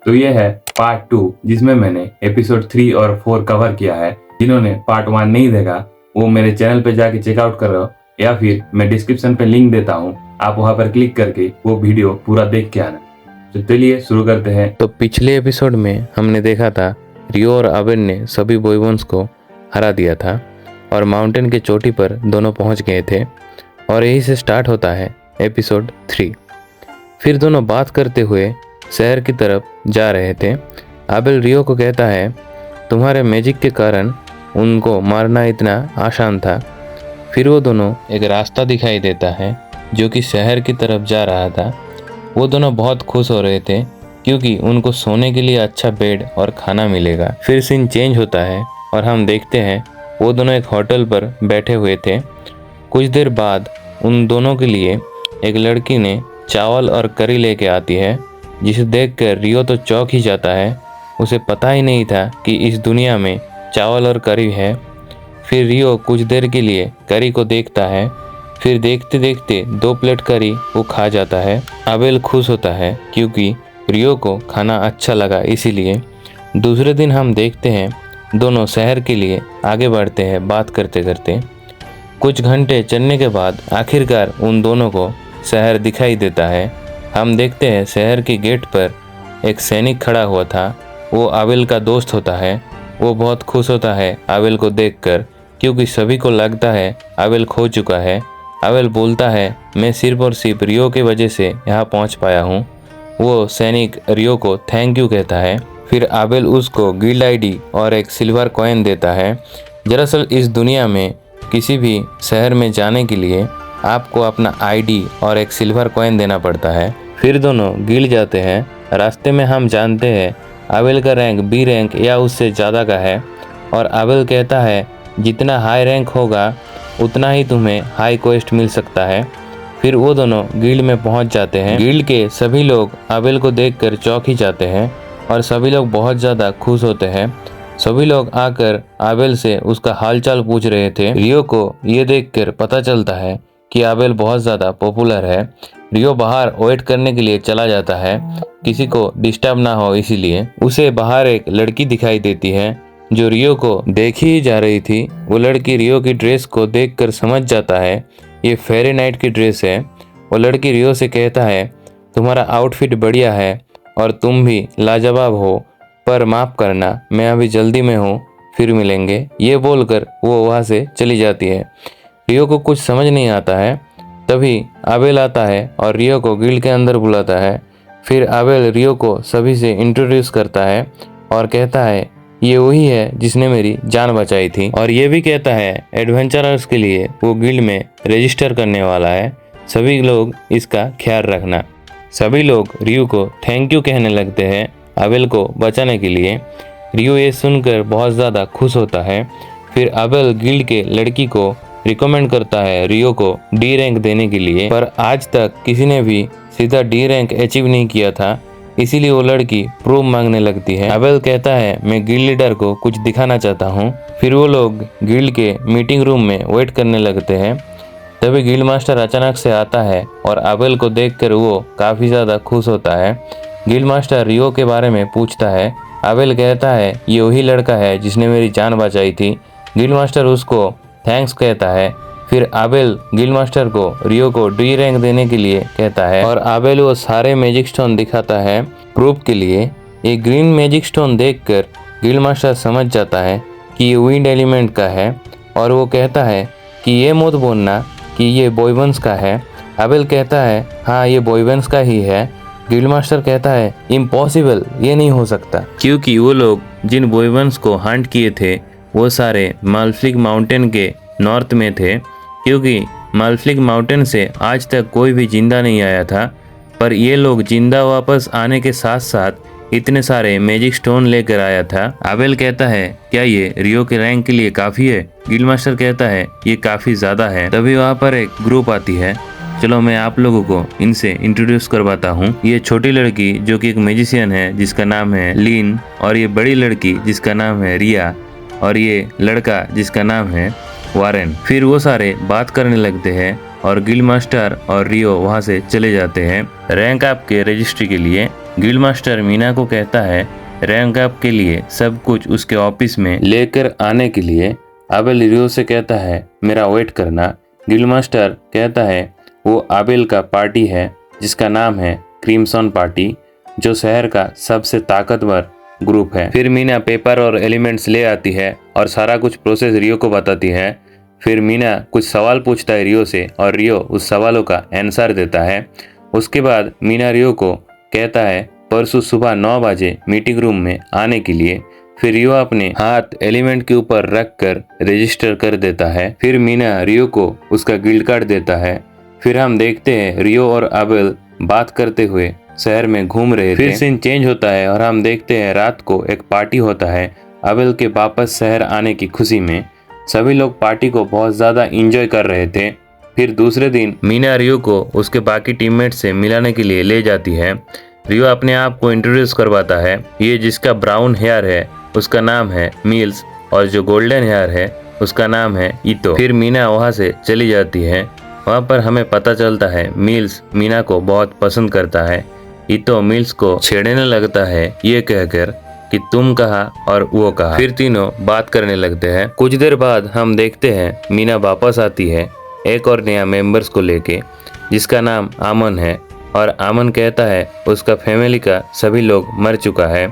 तो ये है पार्ट 2 जिसमें मैंने एपिसोड 3 और 4 कवर किया है। जिन्होंने पार्ट 1 नहीं देखा वो मेरे चैनल पे जाके चेकआउट कर लो या फिर मैं डिस्क्रिप्शन पे लिंक देता हूँ, आप वहाँ पर क्लिक करके वो वीडियो पूरा देख के आना। तो चलिए शुरू करते हैं। तो पिछले एपिसोड में हमने देखा था रियो और आबेल ने सभी बॉयबॉन्ड्स को हरा दिया था और माउंटेन के चोटी पर दोनों पहुंच गए थे और यही से स्टार्ट होता है एपिसोड 3। फिर दोनों बात करते हुए शहर की तरफ जा रहे थे। आबेल रियो को कहता है तुम्हारे मैजिक के कारण उनको मारना इतना आसान था। फिर वो दोनों एक रास्ता दिखाई देता है जो कि शहर की तरफ जा रहा था। वो दोनों बहुत खुश हो रहे थे क्योंकि उनको सोने के लिए अच्छा बेड और खाना मिलेगा। फिर सीन चेंज होता है और हम देखते हैं वो दोनों एक होटल पर बैठे हुए थे। कुछ देर बाद उन दोनों के लिए एक लड़की ने चावल और करी लेके आती है, जिसे देखकर रियो तो चौंक ही जाता है। उसे पता ही नहीं था कि इस दुनिया में चावल और करी है। फिर रियो कुछ देर के लिए करी को देखता है, फिर देखते देखते 2 प्लेट करी वो खा जाता है। आबेल खुश होता है क्योंकि रियो को खाना अच्छा लगा इसीलिए। दूसरे दिन हम देखते हैं दोनों शहर के लिए आगे बढ़ते हैं बात करते करते। कुछ घंटे चलने के बाद आखिरकार उन दोनों को शहर दिखाई देता है। हम देखते हैं शहर के गेट पर एक सैनिक खड़ा हुआ था। वो आबेल का दोस्त होता है। वो बहुत खुश होता है आबेल को देखकर क्योंकि सभी को लगता है आबेल खो चुका है। आबेल बोलता है मैं सिर्फ और सिर्फ रियो की वजह से यहाँ पहुँच पाया हूँ। वो सैनिक रियो को थैंक यू कहता है। फिर आबेल उसको गिल्ड आईडी और एक सिल्वर कॉइन देता है। दरअसल इस दुनिया में किसी भी शहर में जाने के लिए आपको अपना आईडी और एक सिल्वर कॉइन देना पड़ता है। फिर दोनों गिल्ड जाते हैं। रास्ते में हम जानते हैं आबेल का रैंक बी रैंक या उससे ज़्यादा का है और आबेल कहता है जितना हाई रैंक होगा उतना ही तुम्हें हाई क्वेस्ट मिल सकता है। फिर वो दोनों गिल्ड में पहुंच जाते हैं। गिल्ड के सभी लोग आबेल को देखकर चौंक ही जाते हैं और सभी लोग बहुत ज़्यादा खुश होते हैं। सभी लोग आकर आबेल से उसका हालचाल पूछ रहे थे। रियो को ये देखकर पता चलता है कि आबेल बहुत ज़्यादा पॉपुलर है। रियो बाहर वेट करने के लिए चला जाता है, किसी को डिस्टर्ब ना हो इसीलिए। उसे बाहर एक लड़की दिखाई देती है जो रियो को देख ही जा रही थी। वो लड़की रियो की ड्रेस को देखकर समझ जाता है ये फेरी नाइट की ड्रेस है। वो लड़की रियो से कहता है तुम्हारा आउटफिट बढ़िया है और तुम भी लाजवाब हो, पर माफ़ करना मैं अभी जल्दी में हूँ, फिर मिलेंगे। ये बोलकर वो वहाँ से चली जाती है। रियो को कुछ समझ नहीं आता है। तभी आबेल आता है और रियो को गिल्ड के अंदर बुलाता है। फिर आबेल रियो को सभी से इंट्रोड्यूस करता है और कहता है ये वही है जिसने मेरी जान बचाई थी और ये भी कहता है एडवेंचरर्स के लिए वो गिल्ड में रजिस्टर करने वाला है, सभी लोग इसका ख्याल रखना। सभी लोग रियो को थैंक यू कहने लगते हैं आबेल को बचाने के लिए। रियो ये सुनकर बहुत ज़्यादा खुश होता है। फिर आबेल गिल्ड के लड़की को रिकमेंड करता है रियो को डी रैंक देने के लिए, पर आज तक किसी ने भी सीधा डी रैंक अचीव नहीं किया था, इसीलिए वो लड़की प्रूफ मांगने लगती है। आबेल कहता है मैं गिल्ड लीडर को कुछ दिखाना चाहता हूँ। फिर वो लोग गिल्ड के मीटिंग रूम में वेट करने लगते हैं। तभी गिल्ड मास्टर अचानक से आता है और आबेल को देखकर वो काफ़ी ज़्यादा खुश होता है। गिल्ड मास्टर रियो के बारे में पूछता है। आबेल कहता है ये वही लड़का है जिसने मेरी जान बचाई थी। गिल्ड मास्टर उसको थैंक्स कहता है। फिर आबेल गिल्ड मास्टर को रियो को डी रैंक देने के लिए कहता है और आबेल वो सारे मैजिक स्टोन दिखाता है प्रूफ के लिए। ये ग्रीन मैजिक स्टोन देखकर गिल्ड मास्टर समझ जाता है कि ये विंड एलिमेंट का है और वो कहता है कि ये मत बोलना कि ये बॉयबॉन्ड्स का है। आबेल कहता है हाँ ये बॉयबॉन्ड्स का ही है। गिल्ड मास्टर कहता है इम्पॉसिबल, ये नहीं हो सकता, क्योंकि वो लोग जिन बॉयबॉन्ड्स को हंट किए थे वो सारे मालफ्लिक माउंटेन के नॉर्थ में थे, क्योंकि मालफ्लिक माउंटेन से आज तक कोई भी जिंदा नहीं आया था। पर ये लोग जिंदा वापस आने के साथ साथ इतने सारे मैजिक स्टोन लेकर आया था। आबेल कहता है क्या ये रियो के रैंक के लिए काफ़ी है? गिल्ड मास्टर कहता है ये काफ़ी ज़्यादा है। तभी वहाँ पर एक ग्रुप आती है। चलो मैं आप लोगों को इनसे इंट्रोड्यूस करवाता हूँ। ये छोटी लड़की जो कि एक मैजिशियन है जिसका नाम है लीन, और ये बड़ी लड़की जिसका नाम है रिया, और ये लड़का जिसका नाम है वारेन। फिर वो सारे बात करने लगते हैं और गिल्ड मास्टर और रियो वहाँ से चले जाते हैं रैंक अप के रजिस्ट्री के लिए। गिल्ड मास्टर मीना को कहता है रैंक अप के लिए सब कुछ उसके ऑफिस में लेकर आने के लिए। आबेल रियो से कहता है मेरा वेट करना। गिल्ड मास्टर कहता है वो आबेल का पार्टी है जिसका नाम है क्रिम्सन पार्टी, जो शहर का सबसे ताकतवर ग्रुप है। फिर मीना पेपर और एलिमेंट्स ले आती है और सारा कुछ प्रोसेस रियो को बताती है। फिर मीना कुछ सवाल पूछता है रियो से और रियो उस सवालों का आंसर देता है। उसके बाद मीना रियो को कहता है परसों सुबह 9 बजे मीटिंग रूम में आने के लिए। फिर रियो अपने हाथ एलिमेंट के ऊपर रख कर रजिस्टर कर देता है। फिर मीना रियो को उसका गिल्ड कार्ड देता है। फिर हम देखते हैं रियो और आबेल बात करते हुए शहर में घूम रहे थे। फिर सीन चेंज होता है और हम देखते हैं रात को एक पार्टी होता है आबेल के वापस शहर आने की खुशी में। सभी लोग पार्टी को बहुत ज़्यादा एंजॉय कर रहे थे। फिर दूसरे दिन मीना रियो को उसके बाकी टीममेट से मिलाने के लिए ले जाती है। रियो अपने आप को इंट्रोड्यूस करवाता है। ये जिसका ब्राउन हेयर है उसका नाम है मिल्स और जो गोल्डन हेयर है उसका नाम है ईतो। फिर मीना वहाँ से चली जाती है। वहाँ पर हमें पता चलता है मिल्स मीना को बहुत पसंद करता है। ईतो मिल्स को छेड़ने लगता है ये कहकर कि तुम कहा और वो कहा। फिर तीनों बात करने लगते हैं। कुछ देर बाद हम देखते हैं मीना वापस आती है एक और नया मेंबर्स को लेके जिसका नाम आमन है। और आमन कहता है उसका फैमिली का सभी लोग मर चुका है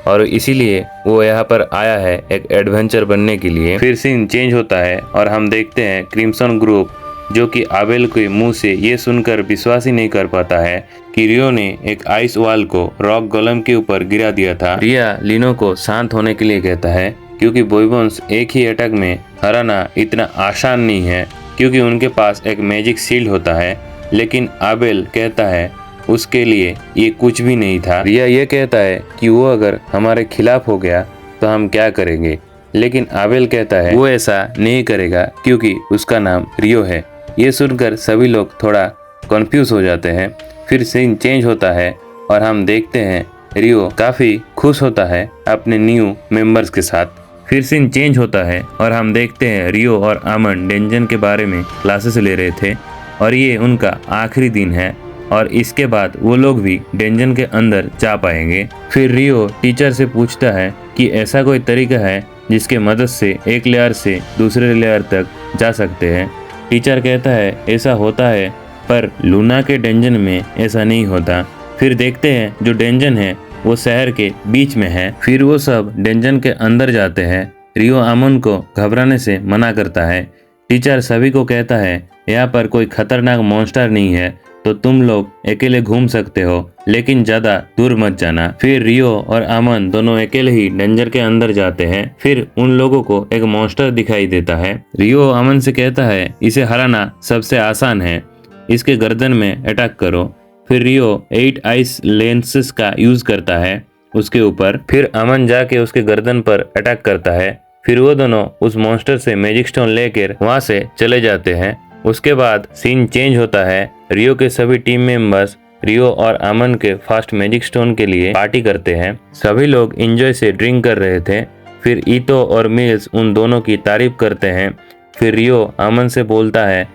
और इसीलिए वो यहाँ पर आया है एक एडवेंचर बनने के लिए। फिर सीन चेंज होता है और हम देखते हैं क्रिम्सन ग्रुप जो कि आबेल के मुंह से ये सुनकर विश्वास ही नहीं कर पाता है कि रियो ने एक आइस वॉल को रॉक गोलम के ऊपर गिरा दिया था। रिया लिनो को शांत होने के लिए कहता है क्योंकि बॉयबॉन्स एक ही अटैक में हराना इतना आसान नहीं है क्योंकि उनके पास एक मैजिक शील्ड होता है। लेकिन आबेल कहता है उसके लिए ये कुछ भी नहीं था। रिया ये कहता है कि वो अगर हमारे खिलाफ हो गया तो हम क्या करेंगे, लेकिन आबेल कहता है वो ऐसा नहीं करेगा क्योंकि उसका नाम रियो है। ये सुनकर सभी लोग थोड़ा कंफ्यूज हो जाते हैं। फिर सीन चेंज होता है और हम देखते हैं रियो काफ़ी खुश होता है अपने न्यू मेंबर्स के साथ। फिर सीन चेंज होता है और हम देखते हैं रियो और आमन डेंजन के बारे में क्लासेस ले रहे थे और ये उनका आखिरी दिन है और इसके बाद वो लोग भी डेंजन के अंदर जा पाएंगे। फिर रियो टीचर से पूछता है कि ऐसा कोई तरीका है जिसके मदद से एक लेयर से दूसरे लेयर तक जा सकते हैं। टीचर कहता है ऐसा होता है पर लूना के डेंजन में ऐसा नहीं होता। फिर देखते हैं जो डेंजन है वो शहर के बीच में है। फिर वो सब डेंजन के अंदर जाते हैं। रियो आमन को घबराने से मना करता है। टीचर सभी को कहता है यहाँ पर कोई खतरनाक मॉन्स्टर नहीं है तो तुम लोग अकेले घूम सकते हो लेकिन ज़्यादा दूर मत जाना। फिर रियो और आमन दोनों अकेले ही डेंजर के अंदर जाते हैं। फिर उन लोगों को एक मॉन्स्टर दिखाई देता है। रियो आमन से कहता है इसे हराना सबसे आसान है, इसके गर्दन में अटैक करो। फिर रियो 8 आइस लेंसेस का यूज करता है उसके ऊपर। फिर आमन जाके उसके गर्दन पर अटैक करता है। फिर वो दोनों उस मॉन्स्टर से मैजिक स्टोन लेकर वहां से चले जाते हैं। उसके बाद सीन चेंज होता है। रियो के सभी टीम मेंबर्स रियो और आमन के फास्ट मैजिक स्टोन के लिए पार्टी करते हैं। सभी लोग एंजॉय से ड्रिंक कर रहे थे। फिर ईतो और मिल्स उन दोनों की तारीफ करते हैं। फिर रियो आमन से बोलता है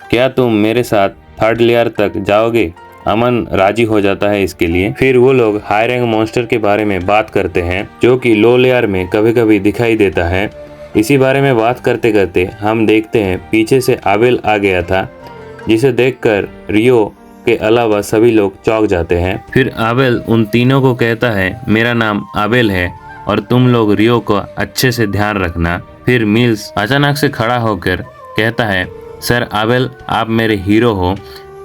क्या तुम मेरे साथ 3rd लेयर तक जाओगे। अमन राजी हो जाता है इसके लिए। फिर वो लोग हाई रैंक मॉन्स्टर के बारे में बात करते हैं जो कि लो लेयर में कभी कभी दिखाई देता है। इसी बारे में बात करते करते हम देखते हैं पीछे से आबेल आ गया था जिसे देखकर रियो के अलावा सभी लोग चौंक जाते हैं। फिर आबेल उन तीनों को कहता है मेरा नाम आबेल है और तुम लोग रियो को अच्छे से ध्यान रखना। फिर मिल्स अचानक से खड़ा होकर कहता है सर आबेल आप मेरे हीरो हो,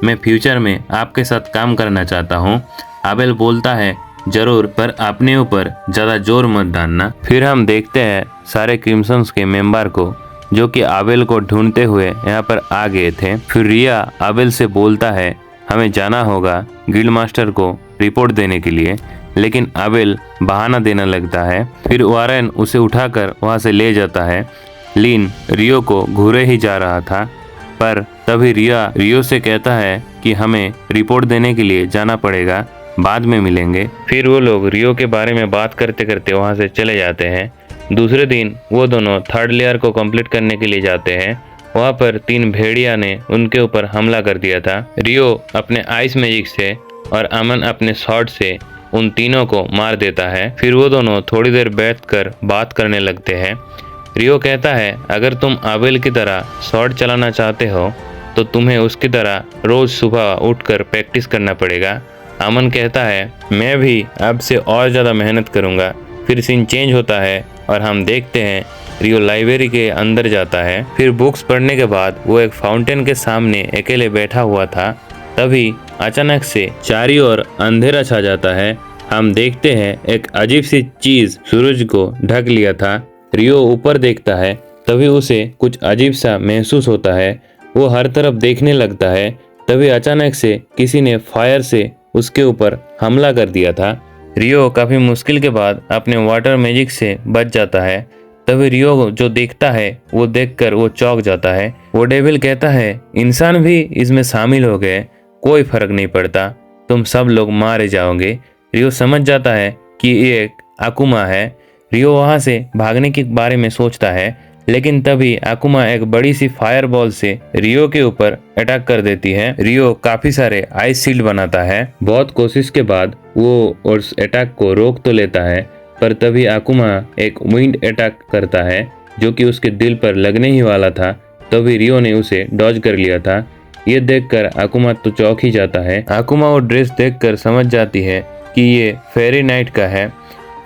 मैं फ्यूचर में आपके साथ काम करना चाहता हूँ। आबेल बोलता है जरूर पर अपने ऊपर ज़्यादा जोर मत डालना। फिर हम देखते हैं सारे क्रिम्सन्स के मेंबर को जो कि आबेल को ढूंढते हुए यहाँ पर आ गए थे। फिर रिया आबेल से बोलता है हमें जाना होगा गिल्ड मास्टर को रिपोर्ट देने के लिए, लेकिन आबेल बहाना देने लगता है। फिर वारेन उसे उठाकर वहाँ से ले जाता है। लिन रियो को घूरे ही जा रहा था पर तभी रिया रियो से कहता है कि हमें रिपोर्ट देने के लिए जाना पड़ेगा, बाद में मिलेंगे। फिर वो लोग रियो के बारे में बात करते करते वहाँ से चले जाते हैं। दूसरे दिन वो दोनों 3rd लेयर को कंप्लीट करने के लिए जाते हैं। वहाँ पर 3 भेड़िया ने उनके ऊपर हमला कर दिया था। रियो अपने आइस मैजिक से और अमन अपने शॉट से उन तीनों को मार देता है। फिर वो दोनों थोड़ी देर बैठकर बात करने लगते हैं। रियो कहता है अगर तुम आबेल की तरह शॉट चलाना चाहते हो तो तुम्हें उसकी तरह रोज सुबह उठकर प्रैक्टिस करना पड़ेगा। अमन कहता है मैं भी अब से और ज़्यादा मेहनत करूँगा। फिर सीन चेंज होता है और हम देखते हैं रियो लाइब्रेरी के अंदर जाता है। फिर बुक्स पढ़ने के बाद वो एक फाउंटेन के सामने अकेले बैठा हुआ था। तभी अचानक से चारों ओर अंधेरा छा जाता है। हम देखते हैं एक अजीब सी चीज सूरज को ढक लिया था। रियो ऊपर देखता है, तभी उसे कुछ अजीब सा महसूस होता है। वो हर तरफ देखने लगता है। तभी अचानक से किसी ने फायर से उसके ऊपर हमला कर दिया था। रियो काफी मुश्किल के बाद अपने वाटर मैजिक से बच जाता है। तभी रियो जो देखता है वो देखकर वो चौंक जाता है। वो डेविल कहता है इंसान भी इसमें शामिल हो गए, कोई फर्क नहीं पड़ता, तुम सब लोग मारे जाओगे। रियो समझ जाता है कि ये एक आकुमा है। रियो वहां से भागने के बारे में सोचता है, लेकिन तभी आकुमा एक बड़ी सी फायर बॉल से रियो के ऊपर अटैक कर देती है। रियो काफी सारे आइस शील्ड बनाता है। बहुत कोशिश के बाद वो उस अटैक को रोक तो लेता है, पर तभी आकुमा एक विंड अटैक करता है जो कि उसके दिल पर लगने ही वाला था। तभी रियो ने उसे डॉज कर लिया था। ये देखकर आकुमा तो चौंक ही जाता है। आकुमा वो ड्रेस देखकर समझ जाती है कि ये फेरी नाइट का है।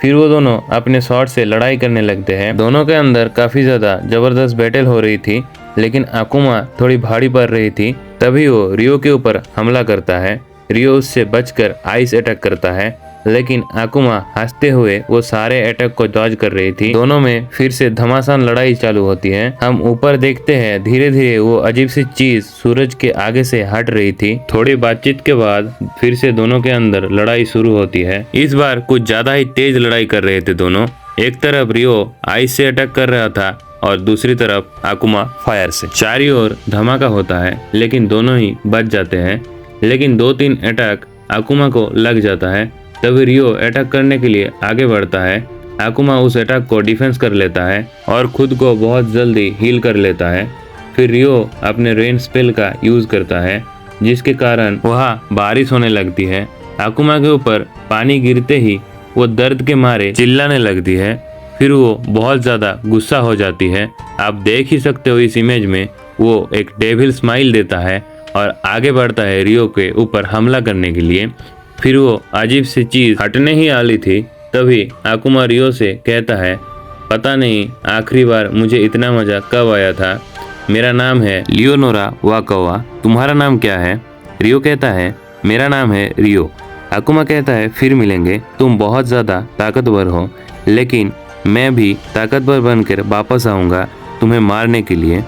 फिर वो दोनों अपने शॉट से लड़ाई करने लगते हैं। दोनों के अंदर काफी ज्यादा जबरदस्त बैटल हो रही थी, लेकिन आकुमा थोड़ी भारी पड़ रही थी। तभी वो रियो के ऊपर हमला करता है। रियो उससे बचकर आइस अटैक करता है, लेकिन आकुमा हंसते हुए वो सारे अटैक को डॉज कर रही थी। दोनों में फिर से घमासान लड़ाई चालू होती है। हम ऊपर देखते हैं धीरे धीरे वो अजीब सी चीज सूरज के आगे से हट रही थी। थोड़ी बातचीत के बाद फिर से दोनों के अंदर लड़ाई शुरू होती है। इस बार कुछ ज्यादा ही तेज लड़ाई कर रहे थे दोनों। एक तरफ रियो आइस से अटैक कर रहा था और दूसरी तरफ आकुमा फायर से। चारों ओर धमाका होता है, लेकिन दोनों ही बच जाते हैं। लेकिन 2-3 अटैक आकुमा को लग जाता है। तभी रियो अटैक करने के लिए आगे बढ़ता है। आकुमा उस अटैक को डिफेंस कर लेता है और खुद को बहुत जल्दी हील कर लेता है। फिर रियो अपने रेन स्पेल का यूज करता है, जिसके कारण वहाँ बारिश होने लगती है। आकुमा के ऊपर पानी गिरते ही वो दर्द के मारे चिल्लाने लगती है। फिर वो बहुत ज़्यादा गुस्सा हो जाती है। आप देख ही सकते हो इस इमेज में वो एक डेविल स्माइल देता है और आगे बढ़ता है रियो के ऊपर हमला करने के लिए। फिर वो अजीब सी चीज हटने ही वाली थी, तभी आकुमा रियो से कहता है पता नहीं आखिरी बार मुझे इतना मजा कब आया था। मेरा नाम है लियोनोरा वाकवा, तुम्हारा नाम क्या है? रियो कहता है मेरा नाम है रियो। आकुमा कहता है फिर मिलेंगे, तुम बहुत ज़्यादा ताकतवर हो, लेकिन मैं भी ताकतवर बनकर वापस आऊँगा तुम्हें मारने के लिए।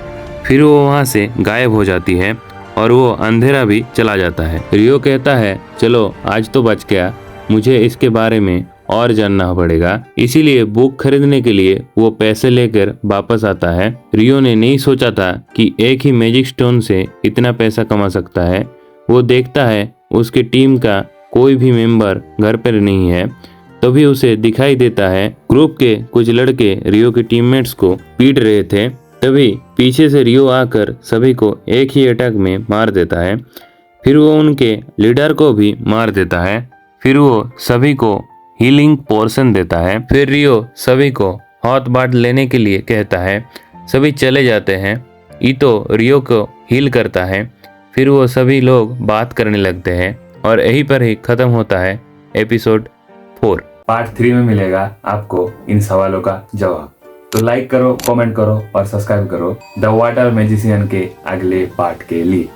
फिर वो वहाँ से गायब हो जाती है और वो अंधेरा भी चला जाता है। रियो कहता है चलो आज तो बच गया, मुझे इसके बारे में और जानना पड़ेगा। इसीलिए बुक खरीदने के लिए वो पैसे लेकर वापस आता है। रियो ने नहीं सोचा था कि एक ही मैजिक स्टोन से इतना पैसा कमा सकता है। वो देखता है उसकी टीम का कोई भी मेंबर घर पर नहीं है। तभी उसे दिखाई देता है ग्रुप के कुछ लड़के रियो के टीममेट्स को पीट रहे थे। तभी पीछे से रियो आकर सभी को एक ही अटैक में मार देता है। फिर वो उनके लीडर को भी मार देता है। फिर वो सभी को हीलिंग पोर्शन देता है। फिर रियो सभी को हाथ बांट लेने के लिए कहता है। सभी चले जाते हैं। ईतो रियो को हील करता है। फिर वो सभी लोग बात करने लगते हैं और यहीं पर ही खत्म होता है एपिसोड 4। पार्ट 3 में मिलेगा आपको इन सवालों का जवाब। तो लाइक करो, कमेंट करो और सब्सक्राइब करो द वाटर मैजिशियन के अगले पार्ट के लिए।